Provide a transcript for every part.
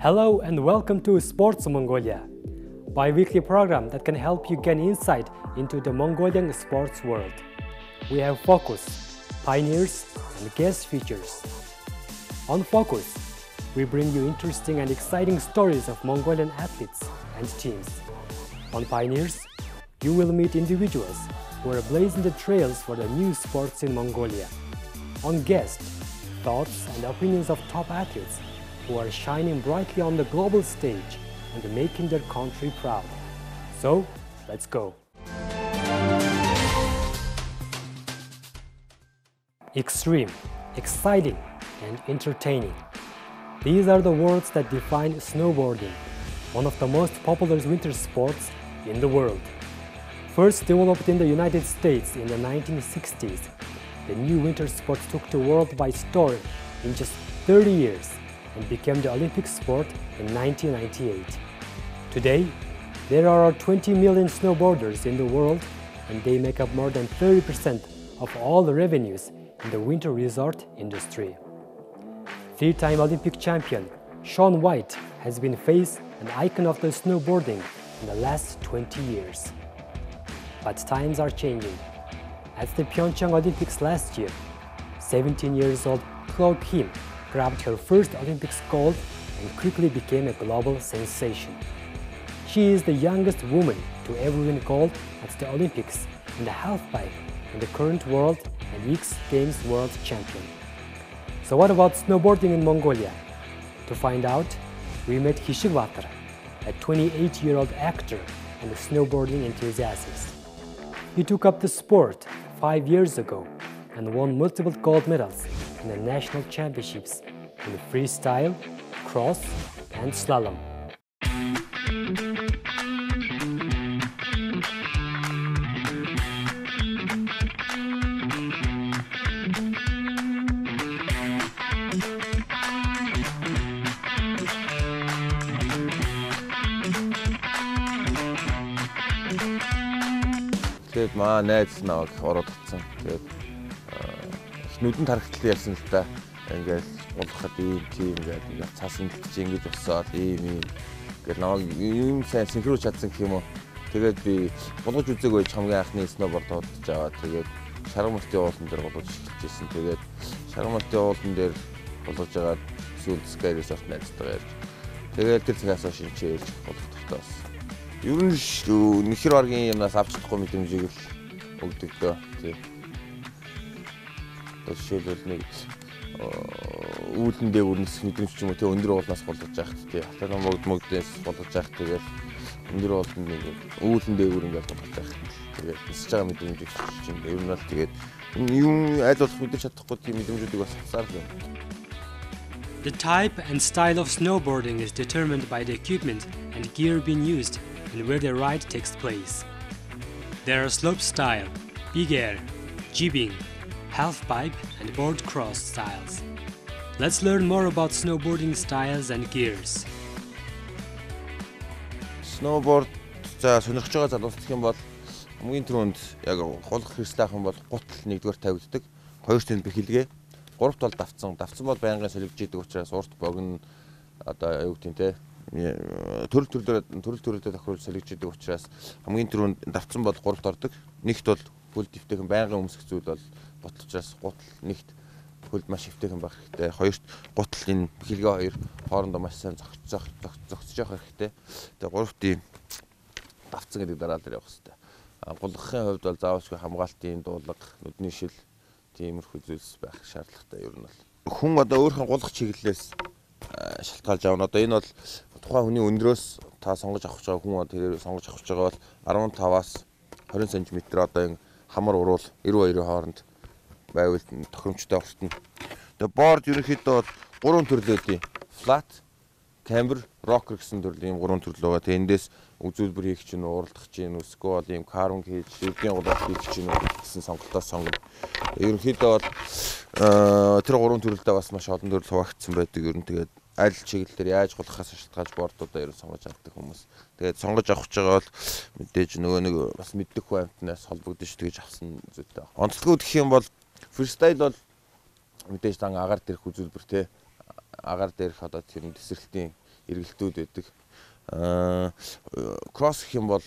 Hello and welcome to Sports Mongolia, a bi-weekly program that can help you gain insight into the Mongolian sports world. We have Focus, Pioneers, and guest features. On Focus, we bring you interesting and exciting stories of Mongolian athletes and teams. On Pioneers, you will meet individuals who are blazing the trails for the new sports in Mongolia. On Guest, thoughts and opinions of top athletes who are shining brightly on the global stage and making their country proud. So, let's go. Extreme, exciting, and entertaining. These are the words that define snowboarding, one of the most popular winter sports in the world. First developed in the United States in the 1960s, the new winter sport took the world by storm in just 30 years and became the Olympic sport in 1998. Today, there are 20 million snowboarders in the world, and they make up more than 30% of all the revenues in the winter resort industry. Three-time Olympic champion Shaun White has been face and icon of the snowboarding in the last 20 years. But times are changing. At the Pyeongchang Olympics last year, 17 years old Chloe Kim grabbed her first Olympics gold and quickly became a global sensation. She is the youngest woman to ever win gold at the Olympics in the halfpipe and the current world and X Games world champion. So what about snowboarding in Mongolia? To find out, we met Khishigbaatar, a 28-year-old actor and a snowboarding enthusiast. He took up the sport 5 years ago and won multiple gold medals in the national championships in freestyle, cross, and slalom. Тэгээд маа найз намайг оруулсан. Тэгээд нүдэнд харагдтал ярьсан л та. Ингээд болгоход тийм ингээд цаасан чи ингэж болсоо ийм ингээд намайг юм сайн синхруулж чадсан гэх юм уу. Тэгээд би болгож үзээгүй хамгийн анхны сноуборд тодож аваад тэгээд шаргамтын уулан дээр болгож эхэлжсэн. Тэгээд шаргамтын уулан дээр болгож агаад сүүл скайрээс орт найзтайгаа ярьж. Тэгээд тэр цагаас хойш шинчээж болгох тогтоос. Ер нь нэхэр баргийн юмнаас авч чадахгүй мэдрэмжийг л өгдөг дөө. Тийм. Жишээлбэл нэг үүлэн дээгүүрнэс мэдрэмж ч юм уу тий өндөр уулнаас болгож яхад тий хатан мөгдөөс болгож яхад тэгээд өндөр ууланд нэг үүлэн дээгүүр ингээд болгож яхад тэгээд нисэж байгаа мэдрэмжийг чинь ер нь л тэгээд юм аль болох мэдэрч чадахгүй тийм мэдрэмжүүдийг бас хасаар юм. The type and style of snowboarding is determined by the equipment and gear being used and where the ride takes place. There are slope style, big air, jibbing, halfpipe, and board cross styles. Let's learn more about snowboarding styles and gears. Snowboard за сонирхож байгаа залуус гэх юм бол хамгийн түрүүнд яг голох хэрэгслэх юм бол гутал нэгдүгээр тавигддаг. Хоёр тэнд бэхэлгээ. Гуравт бол давцсан бол байнгын солигдож идэг учраас урт богино одоо юу гэдэг те төрөл тохируулж солигдож идэг учраас хамгийн түрүүнд давцсан бол гуравт ордог. Нэгт бол хөл дэвтэйхэн байнгын өмсөх зүйл бол гутал учраас гутал нэгт хөлд маш хэвтэйхэн байх хэрэгтэй. Хоёрт гутал энэ бэхэлгээ хоёр хоорондоо маш сайн зогсож явах хэрэгтэй. Тэгээ гуравт ийм давцсан гэдэг дараа дээр явах хэрэгтэй. Гулгахын хувьд бол заавалчгүй хамгаалтын дуулга, нүдний шил тиймэрхүү зүйлс байх шаардлагатай ер нь бол. Хүн одоо өөрийнхөө гулгах чиглэлээс шалтгаалж авна. Одоо энэ бол тухайн хүний өндрөөс та сонгож авах байгаа хүн тэрээр сонгож авах байгаа бол 15-аас 20 см одоо энэ хамар уруул 92-ийн хооронд байвал тохиромжтой ортно. Тэгээ борд ерөнхийдөө бол 3 төрлөөд flat, camber, rocker гэсэн төрлийн 3 төрөл байгаа. Тэгээ эндээс үзүүлбэр хийх чинь уралдах чинь эсвэл ийм карвинг хийж, дэвгийн гулгах хийх чинь гэсэн сонголтоос сонгоно. Ерөнхийдөө бол тэр 3 төрөлдөө бас маш олон төрөл хуваагдсан байдаг. Ер нь тэгээд аль чиглэлээр яаж гулгахаас шалтгаалж бордуудаа ер нь сонгож авдаг хүмүүс. Тэгээд сонгож авах байгаа бол мэдээж нөгөө нэг бас мэддэг хүн амтнаас холбогдож тэгж авсан зүйлтэй. Онцлогуд гэх юм бол freestyle бол мэдээж дан агаар дээрх үзүүлбэр те агаар дээрх одоо тэр тесрэлтийн эргэлтүүд байдаг. Кросс гэх юм бол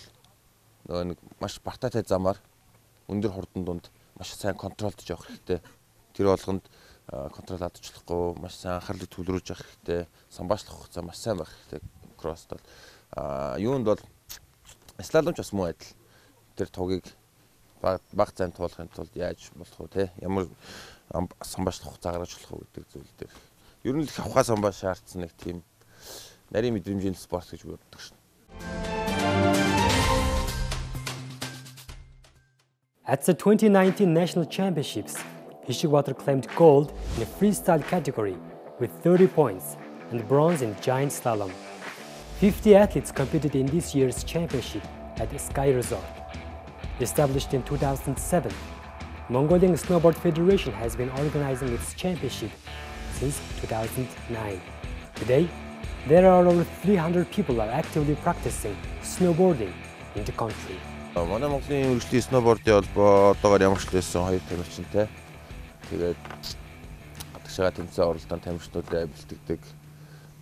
нөгөө нэг маш бартаатай замаар өндөр хурдан дунд маш сайн контролдож явах хэрэгтэй. Тэр болгонд контрол алдчихлахгүй маш сайн анхаарлыг төвлөрүүлж явах хэрэгтэй. Самбаачлах хугацаа маш сайн байх хэрэгтэй. Кросст бол юунд бол слаломч бас муу адил. Тэр тугийг баг зам туулахын тулд яаж болох вэ те? Ямар самбаачлах хугацаа гаргаж болох вэ гэдэг зүйл дээр. Ер нь л хавхаа самбаа шаардсан нэг тийм нарийн мэдрэмжийн спорт гэж боддог шин. At the 2019 National Championships, Khishigbaatar claimed gold in the freestyle category with 30 points and bronze in giant slalom. 50 athletes competed in this year's championship at the Sky Resort. Established in 2007, Mongolian Snowboard Federation has been organizing its championship since 2009. Today, there are over 300 people are actively practicing snowboarding in the country. Манай Монголын үргэлжлэх сноубордын холбоо одоогоор ямар ч лээсэн 2 тамирчинтай. Тэгээд гадагшаа тэмцээн оролдсон тамирчнуудаа бэлтгэдэг.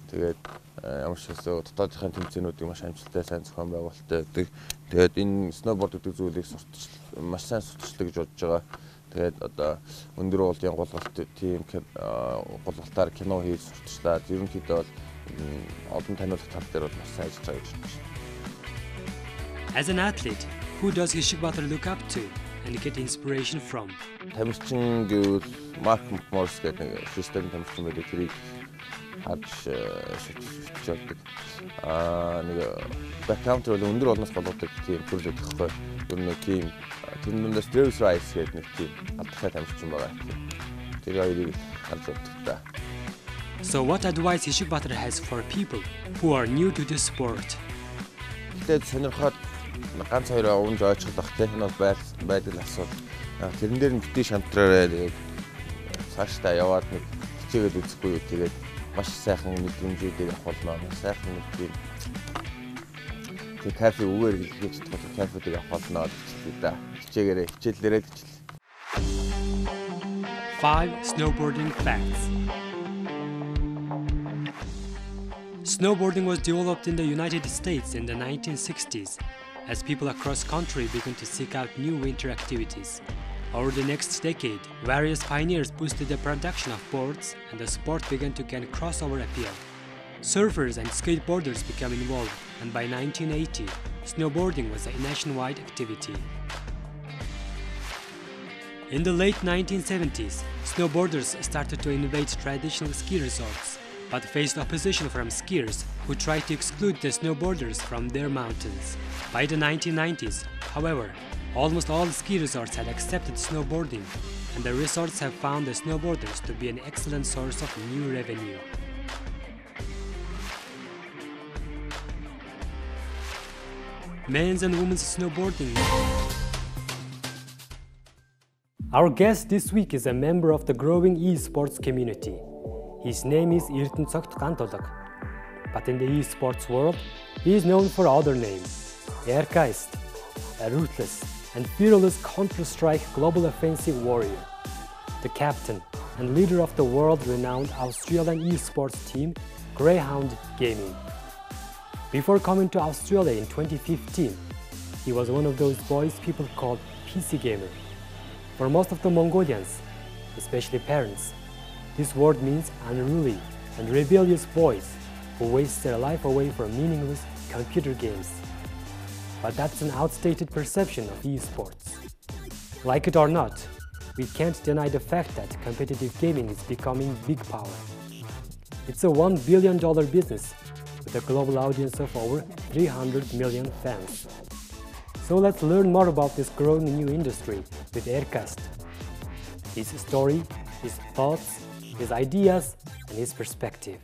Тэгээд ямар ч хэсэг дотоодын тэмцээнүүдийг маш амжилттай сайн зохион байгуулалттай байдаг. Тэгээд энэ сноуборд гэдэг зүйлийг маш сайн сурталчилдаг гэж бодож байгаа. Тэгээд одоо өндөр уулын гулгалт тийм гулгалтаар кино хийж сурталчлаад ерөнхийдөө бол олон таниулах тал дээр бол маш сайн ажиллаж байгаа гэж бодож байна. As an athlete, who does Khishigbaatar look up to and get inspiration from? Тамирчин гэвэл Марк Морс гэдэг нэг фристайл тамирчин байдаг. Тэрийг харж шүтж явдаг. Нэг бэккаунтер бол өндөр олноос голоодаг тийм төрөл өгөх байхгүй. Ер нь тийм тэрнээс Travis Rice гэдэг нэг тийм алдартай тамирчин байгаа. Тэр хоёрыг харж явдаг та. So what advice Khishigbaatar has for people who are new to this sport? Тэгээд сонирхоод ганц хоёр уунж ойчлох тийм энэ бол байдал асуудал. Тэрэн дээр нь битгий шантраарай тэгээд цаашдаа яваад нэг хичээгээд үзэхгүй юу тэгээд маш сайхан мэдрэмжүүдийг авах болно. Сайхан нэг тийм кафе үгээр хэлж чадах кафедыг авах болно гэж да. Хичээгээрээ хичээлээрээ гэж. 5 snowboarding facts. Snowboarding was developed in the United States in the 1960s as people across country began to seek out new winter activities. Over the next decade, various pioneers boosted the production of boards and the sport began to gain crossover appeal. Surfers and skateboarders became involved, and by 1980, snowboarding was a nationwide activity. In the late 1970s, snowboarders started to invade traditional ski resorts, but faced opposition from skiers who tried to exclude the snowboarders from their mountains. By the 1990s, however, almost all ski resorts had accepted snowboarding, and the resorts have found the snowboarders to be an excellent source of new revenue. Men's and women's snowboarding. Our guest this week is a member of the growing esports community. His name is erkaSt, but in the esports world, he is known for other names. erkaSt, a ruthless and fearless Counter-Strike global offensive warrior, the captain and leader of the world-renowned Australian esports team, Grayhound Gaming. Before coming to Australia in 2015, he was one of those boys people called PC gamer. For most of the Mongolians, especially parents, this word means unruly and rebellious boys who waste their life away for meaningless computer games. But that's an outdated perception of esports. Like it or not, we can't deny the fact that competitive gaming is becoming big power. It's a $1 billion business with a global audience of over 300 million fans. So let's learn more about this growing new industry with erkaSt. His story, his thoughts, his ideas, and his perspective.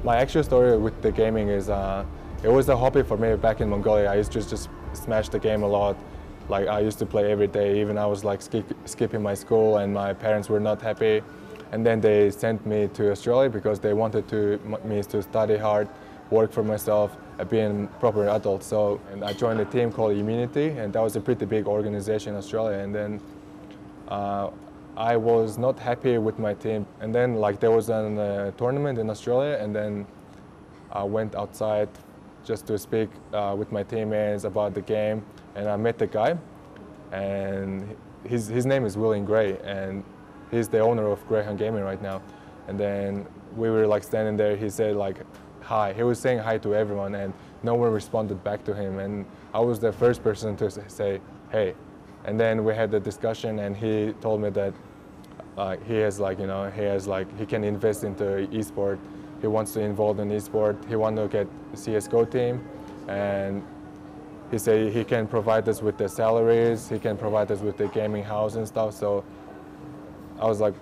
My actual story with the gaming is it was a hobby for me back in Mongolia. I used to just smash the game a lot, Like I used to play every day, even I was like skipping my school, and my parents were not happy. And then they sent me to Australia because they wanted me to study hard, work for myself, be a proper adult. So, and I joined a team called Immunity, and that was a pretty big organization in Australia. And then I was not happy with my team. And then like there was a tournament in Australia, and then I went outside just to speak with my teammates about the game. And I met the guy, and his name is William Gray, and he's the owner of Grayhound Gaming right now. And then we were like standing there, he said like, hi. He was saying hi to everyone, and no one responded back to him. And I was the first person to say, hey. And then we had the discussion, and he told me that he can invest into esport. He wants to involve in esport. He wants to get a CSGO team, and he said he can provide us with the salaries, he can provide us with the gaming house and stuff. So I was like,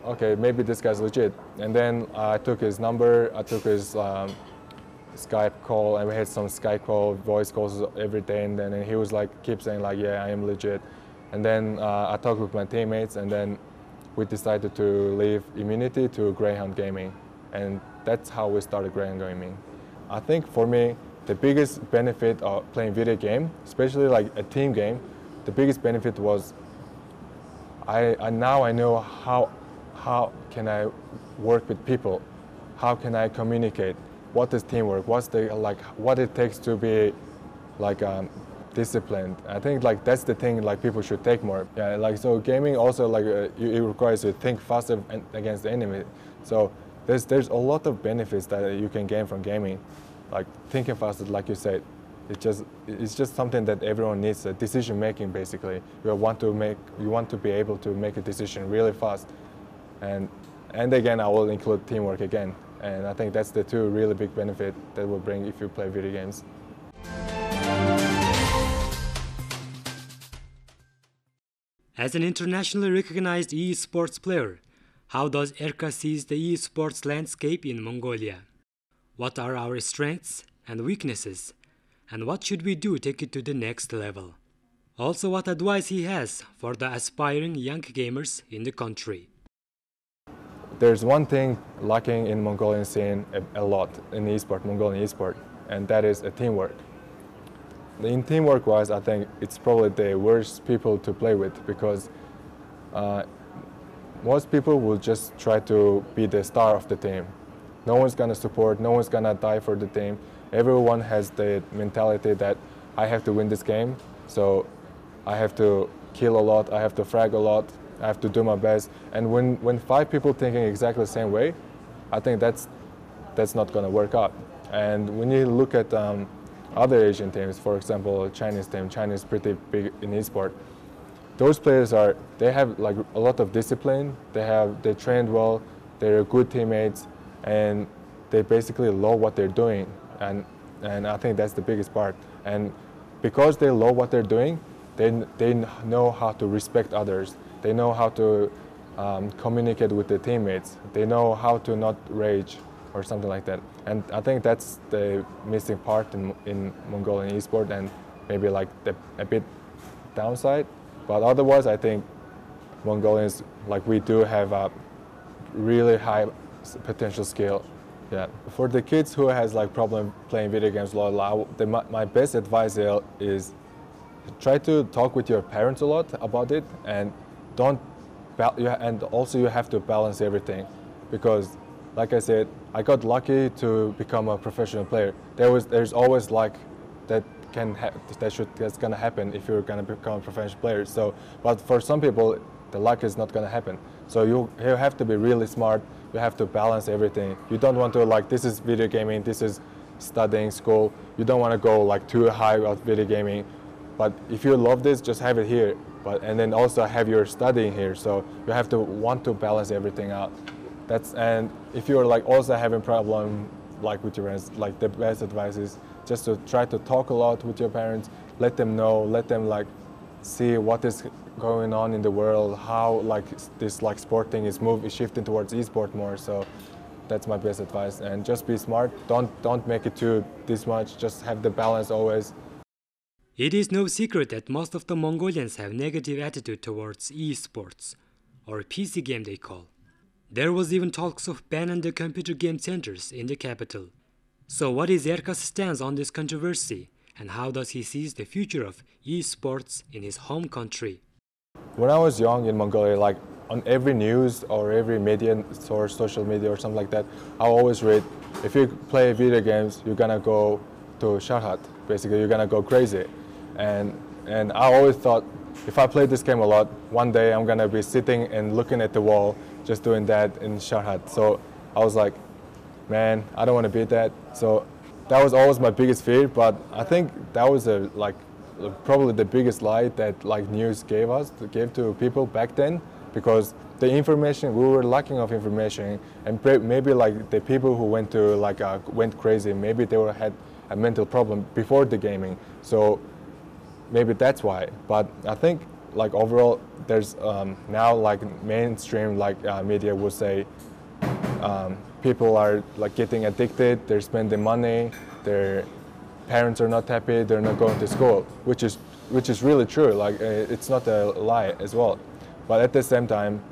okay, maybe this guy's legit. And then I took his number, I took his Skype call, and we had some Skype call, voice calls every day. And then he was like, keep saying like, yeah, I am legit. And then I talked with my teammates, and then we decided to leave Immunity to Grayhound Gaming. And that's how we started Grayhound Gaming. I think for me, the biggest benefit of playing video game, especially like a team game, the biggest benefit was now I know how can I work with people, how can I communicate, what is teamwork, what it takes to be like disciplined. I think like that's the thing like people should take more. Yeah, like so gaming also like it requires you to think faster against the enemy. So there's a lot of benefits that you can gain from gaming. Like thinking faster, like you said, it's just something that everyone needs. Decision making, basically. You want to be able to make a decision really fast, and again, I will include teamwork again. And I think that's the two really big benefit that will bring if you play video games. As an internationally recognized esports player, how does erkaSt sees the esports landscape in Mongolia? What are our strengths and weaknesses? And what should we do to take it to the next level? Also, what advice he has for the aspiring young gamers in the country. There's one thing lacking in Mongolian scene a lot in Mongolian esport, and that is a teamwork. In teamwork wise, I think it's probably the worst people to play with, because most people will just try to be the star of the team. No one's gonna support, no one's gonna die for the team. Everyone has the mentality that I have to win this game, so I have to kill a lot, I have to frag a lot, I have to do my best. And when 5 people thinking exactly the same way, I think that's not gonna work out. And when you look at other Asian teams, for example, Chinese team, China is pretty big in esport. Those players they have like a lot of discipline, they trained well, they're good teammates, and they basically love what they're doing, and I think that's the biggest part. And because they love what they're doing, they know how to respect others. They know how to communicate with their teammates. They know how to not rage or something like that. And I think that's the missing part in Mongolian esport, and maybe like a bit downside. But otherwise, I think Mongolians, like, we do have a really high potential skill. Yeah. For the kids who has like problem playing video games a lot, my best advice is try to talk with your parents a lot about it, and also you have to balance everything, because like I said, I got lucky to become a professional player. There's always luck that's gonna happen if you're gonna become a professional player. So, but for some people, the luck is not gonna happen. So you have to be really smart. You have to balance everything. You don't want to like, this is video gaming, this is studying, school. You don't want to go like too high with video gaming. But if you love this, just have it here. And then also have your studying here. So you have to want to balance everything out. And if you're like also having problem like with your parents, like the best advice is just to try to talk a lot with your parents. Let them know. Let them like see what is going on in the world, how like this like sport thing is shifting towards esport more. So that's my best advice. And just be smart. Don't make it too this much. Just have the balance always. It is no secret that most of the Mongolians have negative attitude towards esports, or PC game they call. There was even talks of banning the computer game centers in the capital. So what is erkaSt's stance on this controversy, and how does he see the future of esports in his home country? When I was young in Mongolia, like on every news or every media source, social media or something like that, I always read, if you play video games, you're gonna go to Sharhat. Basically, you're gonna go crazy. And I always thought, if I play this game a lot, one day I'm gonna be sitting and looking at the wall, just doing that in Sharhat. So I was like, man, I don't want to be that. So that was always my biggest fear. But I think that was probably the biggest lie that news gave to people back then, because the information, we were lacking of information, and maybe the people who went crazy, maybe they had a mental problem before the gaming. So maybe that's why. But I think overall, there's now mainstream media would say people are getting addicted, they're spending money, their parents are not happy, they're not going to school, which is really true. It's not a lie as well. But at the same time,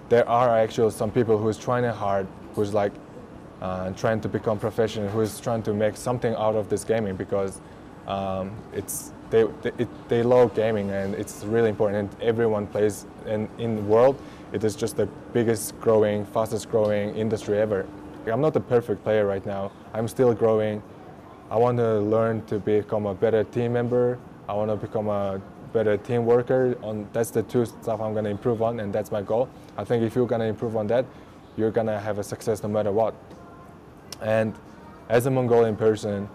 there are actually some people who's trying hard, who's trying to become professional, who's trying to make something out of this gaming, because they love gaming and it's really important, and everyone plays. And in the world, it is just the biggest growing, fastest growing industry ever. I'm not a perfect player right now. I'm still growing. I want to learn to become a better team member. I want to become a better team worker. That's the two stuff I'm going to improve on, and that's my goal. I think if you're going to improve on that, you're going to have a success no matter what. And as a Mongolian person,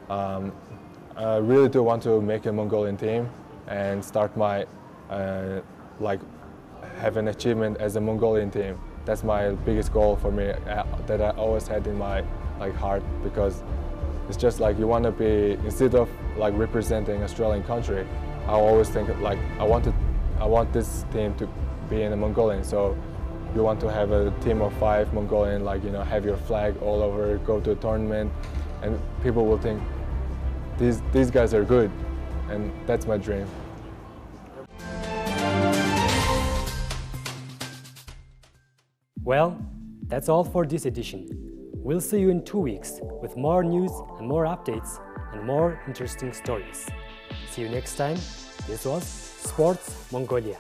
I really do want to make a Mongolian team and start my have an achievement as a Mongolian team. That's my biggest goal for me, that I always had in my heart, because it's just you want to be, instead of representing Australian country, I always think I want this team to be in a Mongolian. So you want to have a team of 5 Mongolian, have your flag all over, go to a tournament, and people will think these guys are good, and that's my dream. Well, that's all for this edition. We'll see you in 2 weeks with more news and more updates and more interesting stories. See you next time. This was Sports Mongolia.